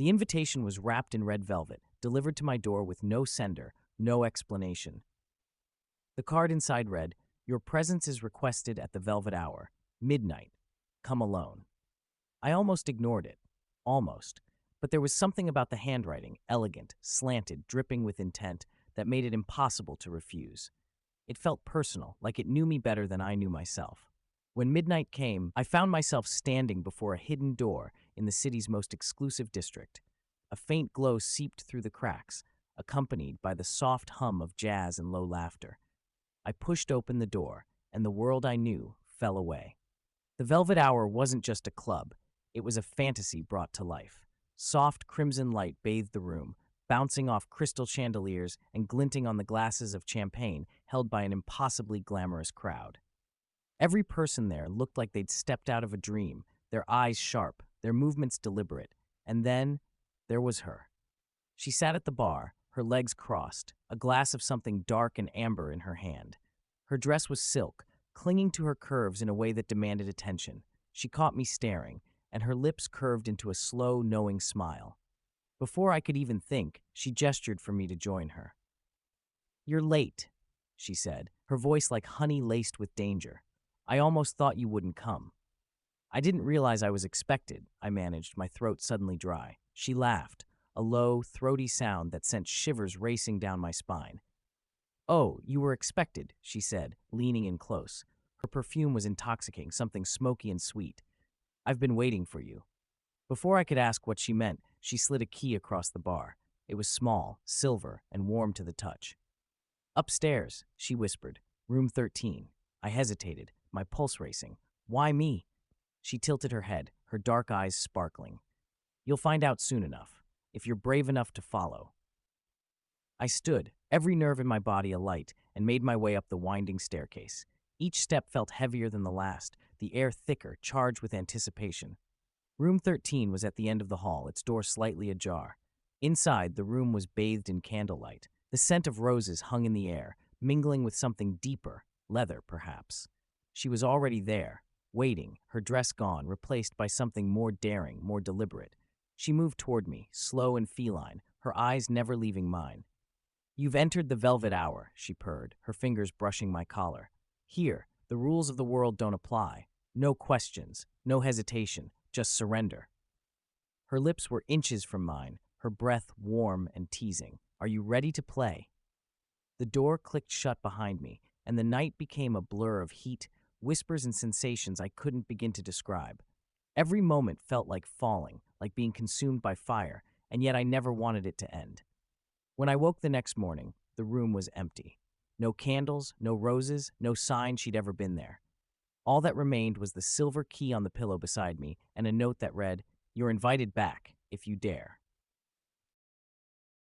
The invitation was wrapped in red velvet, delivered to my door with no sender, no explanation. The card inside read, "Your presence is requested at the velvet hour, midnight. Come alone." I almost ignored it. Almost. But there was something about the handwriting, elegant, slanted, dripping with intent, that made it impossible to refuse. It felt personal, like it knew me better than I knew myself. When midnight came, I found myself standing before a hidden door in the city's most exclusive district. A faint glow seeped through the cracks, accompanied by the soft hum of jazz and low laughter. I pushed open the door, and the world I knew fell away. The Velvet Hour wasn't just a club. It was a fantasy brought to life. Soft crimson light bathed the room, bouncing off crystal chandeliers and glinting on the glasses of champagne held by an impossibly glamorous crowd. Every person there looked like they'd stepped out of a dream, their eyes sharp, their movements deliberate. And then there was her. She sat at the bar, her legs crossed, a glass of something dark and amber in her hand. Her dress was silk, clinging to her curves in a way that demanded attention. She caught me staring, and her lips curved into a slow, knowing smile. Before I could even think, she gestured for me to join her. "You're late," she said, her voice like honey laced with danger. "I almost thought you wouldn't come." I didn't realize I was expected, I managed, my throat suddenly dry. She laughed, a low, throaty sound that sent shivers racing down my spine. "Oh, you were expected," she said, leaning in close. Her perfume was intoxicating, something smoky and sweet. "I've been waiting for you." Before I could ask what she meant, she slid a key across the bar. It was small, silver, and warm to the touch. "Upstairs," she whispered. "Room 13. I hesitated, my pulse racing. "Why me?" She tilted her head, her dark eyes sparkling. "You'll find out soon enough, if you're brave enough to follow." I stood, every nerve in my body alight, and made my way up the winding staircase. Each step felt heavier than the last, the air thicker, charged with anticipation. Room 13 was at the end of the hall, its door slightly ajar. Inside, the room was bathed in candlelight. The scent of roses hung in the air, mingling with something deeper, leather perhaps. She was already there, waiting, her dress gone, replaced by something more daring, more deliberate. She moved toward me, slow and feline, her eyes never leaving mine. "You've entered the Velvet Hour," she purred, her fingers brushing my collar. "Here, the rules of the world don't apply. No questions, no hesitation, just surrender." Her lips were inches from mine, her breath warm and teasing. "Are you ready to play?" The door clicked shut behind me, and the night became a blur of heat, whispers, and sensations I couldn't begin to describe. Every moment felt like falling, like being consumed by fire, and yet I never wanted it to end. When I woke the next morning, the room was empty. No candles, no roses, no sign she'd ever been there. All that remained was the silver key on the pillow beside me and a note that read, "You're invited back, if you dare."